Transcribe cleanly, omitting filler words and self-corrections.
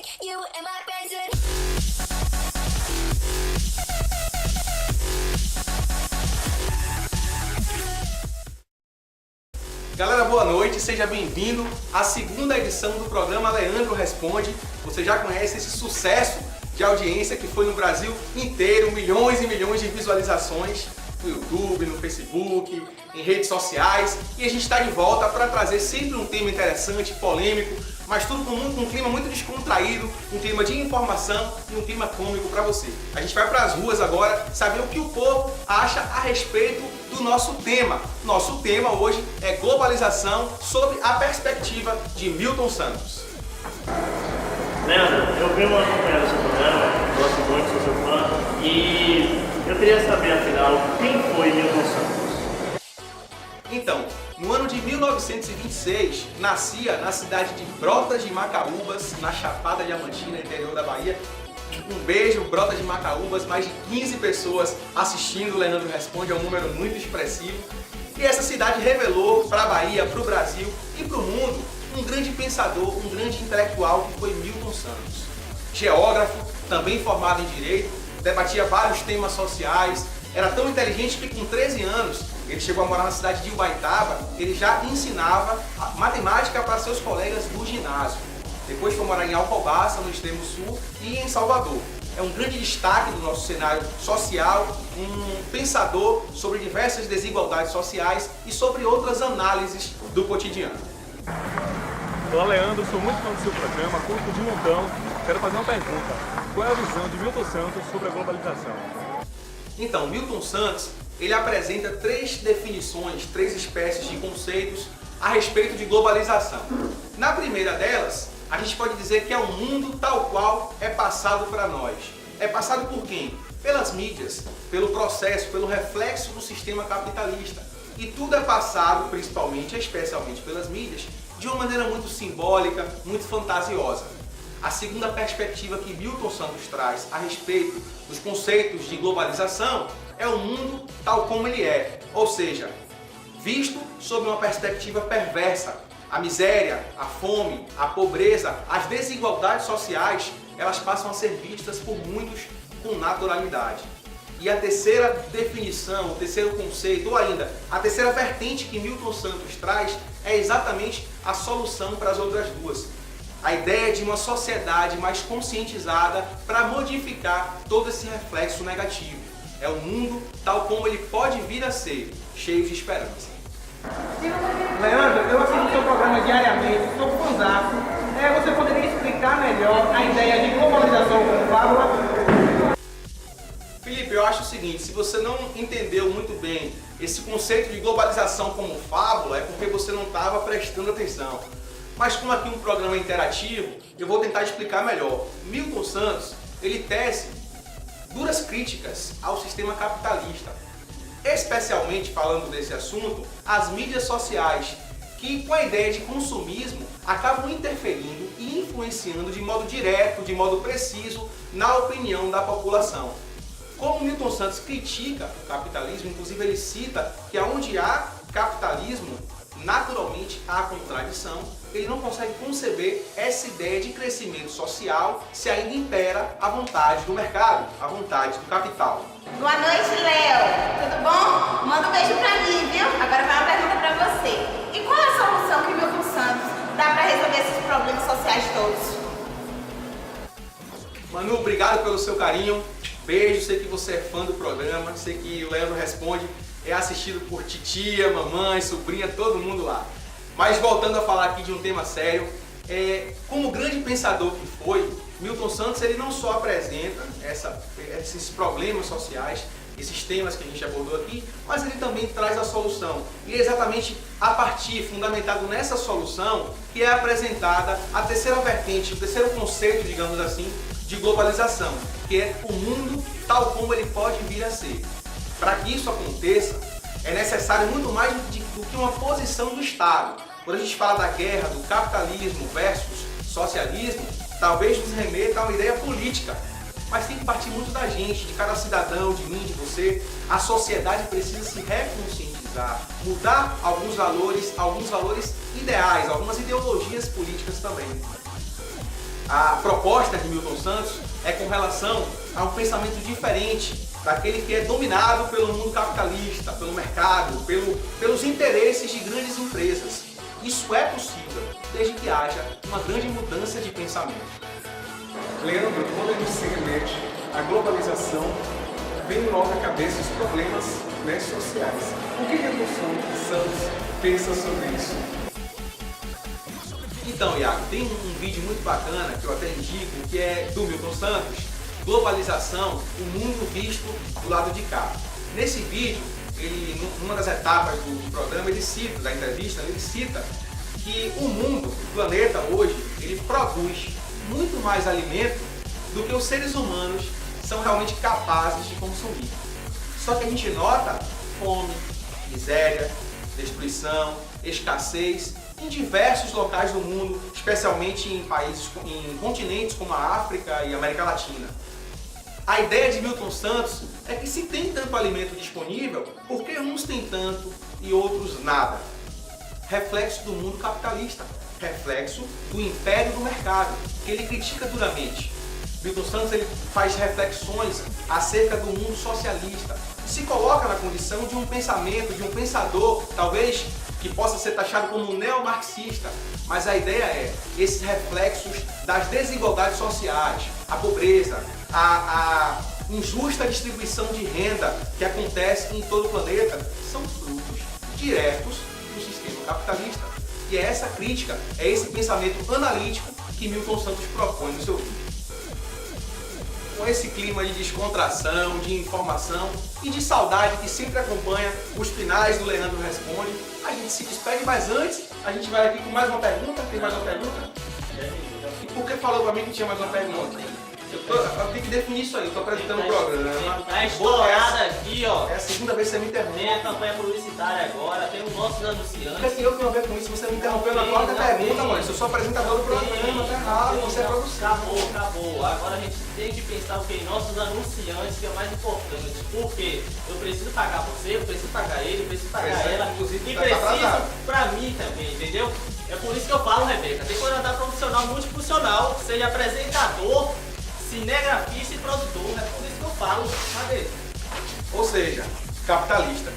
You and my president. Galera, boa noite, seja bem-vindo à segunda edição do programa Leandro Responde. Você já conhece esse sucesso de audiência que foi no Brasil inteiro, milhões e milhões de visualizações no YouTube, no Facebook, em redes sociais. E a gente está de volta para trazer sempre um tema interessante, polêmico, mas tudo com um clima muito descontraído, um clima de informação e um clima cômico para você. A gente vai para as ruas agora saber o que o povo acha a respeito do nosso tema. Nosso tema hoje é globalização sob a perspectiva de Milton Santos. Leandro, eu venho acompanhando o seu programa, gosto muito, sou seu fã, e eu queria saber, afinal, quem foi Milton Santos? Então, no ano de 1926, nascia na cidade de Brotas de Macaúbas, na Chapada Diamantina, interior da Bahia. Um beijo, Brotas de Macaúbas, mais de 15 pessoas assistindo o Leandro Responde, é um número muito expressivo. E essa cidade revelou para a Bahia, para o Brasil e para o mundo um grande pensador, um grande intelectual que foi Milton Santos. Geógrafo, também formado em Direito, debatia vários temas sociais, era tão inteligente que com 13 anos ele chegou a morar na cidade de Ubaitaba, ele já ensinava matemática para seus colegas do ginásio. Depois foi morar em Alcobaça, no extremo sul, e em Salvador. É um grande destaque do nosso cenário social, um pensador sobre diversas desigualdades sociais e sobre outras análises do cotidiano. Olá, Leandro, sou muito fã do seu programa, curto de montão. Quero fazer uma pergunta. Qual é a visão de Milton Santos sobre a globalização? Então, Milton Santos, ele apresenta três definições, três espécies de conceitos a respeito de globalização. Na primeira delas, a gente pode dizer que é um mundo tal qual é passado para nós. É passado por quem? Pelas mídias, pelo processo, pelo reflexo do sistema capitalista. E tudo é passado, principalmente, especialmente pelas mídias, de uma maneira muito simbólica, muito fantasiosa. A segunda perspectiva que Milton Santos traz a respeito dos conceitos de globalização é o mundo tal como ele é, ou seja, visto sob uma perspectiva perversa. A miséria, a fome, a pobreza, as desigualdades sociais, elas passam a ser vistas por muitos com naturalidade. E a terceira definição, o terceiro conceito, ou ainda a terceira vertente que Milton Santos traz é exatamente a solução para as outras duas. A ideia de uma sociedade mais conscientizada para modificar todo esse reflexo negativo. É um mundo tal como ele pode vir a ser, cheio de esperança. Leandro, eu assisto o seu programa diariamente, sou fãzaço. Você poderia explicar melhor a ideia de globalização como fábula? Felipe, eu acho o seguinte, se você não entendeu muito bem esse conceito de globalização como fábula, é porque você não estava prestando atenção. Mas como aqui um programa interativo, eu vou tentar explicar melhor. Milton Santos, ele tece duras críticas ao sistema capitalista. Especialmente falando desse assunto, as mídias sociais, que com a ideia de consumismo acabam interferindo e influenciando de modo direto, de modo preciso, na opinião da população. Como Milton Santos critica o capitalismo, inclusive ele cita que onde há capitalismo, naturalmente há contradição, ele não consegue conceber essa ideia de crescimento social se ainda impera a vontade do mercado, a vontade do capital. Boa noite, Léo. Tudo bom? Manda um beijo pra mim, viu? Agora vai uma pergunta pra você. E qual é a solução que Milton Santos dá pra resolver esses problemas sociais todos? Manu, obrigado pelo seu carinho. Beijo, sei que você é fã do programa, sei que o Leandro Responde é assistido por titia, mamãe, sobrinha, todo mundo lá. Mas voltando a falar aqui de um tema sério, como grande pensador que foi, Milton Santos ele não só apresenta esses problemas sociais, esses temas que a gente abordou aqui, mas ele também traz a solução. E é exatamente a partir, fundamentado nessa solução, que é apresentada a terceira vertente, o terceiro conceito, digamos assim, de globalização, que é o mundo tal como ele pode vir a ser. Para que isso aconteça, é necessário muito mais do que uma posição do Estado. Quando a gente fala da guerra, do capitalismo versus socialismo, talvez nos remeta a uma ideia política. Mas tem que partir muito da gente, de cada cidadão, de mim, de você. A sociedade precisa se reconscientizar, mudar alguns valores ideais, algumas ideologias políticas também. A proposta de Milton Santos é com relação a um pensamento diferente daquele que é dominado pelo mundo capitalista, pelo mercado, pelos interesses de grandes empresas. Isso é possível desde que haja uma grande mudança de pensamento. Leandro, quando a gente se remete à globalização, vem logo à cabeça os problemas, né, sociais. O que Milton Santos pensa sobre isso? Então, Iago, tem um vídeo muito bacana que eu até indico, que é do Milton Santos, Globalização, o mundo visto do lado de cá. Nesse vídeo, ele, numa das etapas do programa, da entrevista, ele cita que o mundo, o planeta hoje, ele produz muito mais alimento do que os seres humanos são realmente capazes de consumir. Só que a gente nota fome, miséria, destruição, escassez em diversos locais do mundo, especialmente em continentes como a África e a América Latina. A ideia de Milton Santos é que se tem tanto alimento disponível, por que uns têm tanto e outros nada? Reflexo do mundo capitalista, reflexo do império do mercado, que ele critica duramente. Milton Santos ele faz reflexões acerca do mundo socialista, se coloca na condição de um pensamento, de um pensador, talvez que possa ser taxado como um neomarxista, mas a ideia é esses reflexos das desigualdades sociais, a pobreza, a injusta distribuição de renda que acontece em todo o planeta, são frutos diretos do sistema capitalista. E é essa crítica, é esse pensamento analítico que Milton Santos propõe no seu vídeo. Com esse clima de descontração, de informação e de saudade que sempre acompanha os finais do Leandro Responde, a gente se despede, mas antes a gente vai aqui com mais uma pergunta. Tem mais uma pergunta? E por que falou pra mim que tinha mais uma pergunta? Eu tenho que definir isso aí, eu tô apresentando o programa. Tá estourada aqui, ó. É a segunda vez que você me interrompe. Tem a campanha publicitária agora, tem os nossos anunciantes. Porque eu tenho a ver com isso, você me interrompeu na quarta pergunta, mano. Eu sou apresentador do programa, tá errado, você é produção. Acabou. Agora a gente tem que pensar o que? Nossos anunciantes, que é o mais importante. Porque eu preciso pagar você, eu preciso pagar ele, eu preciso pagar ela. Inclusive, E tá preciso atrasado. pra mim também, entendeu? É por isso que eu falo, Rebeca, tem que orientar profissional multifuncional, seja apresentador, cinegrafista e produtor. É por isso que eu falo, cadê? Ou seja, capitalista.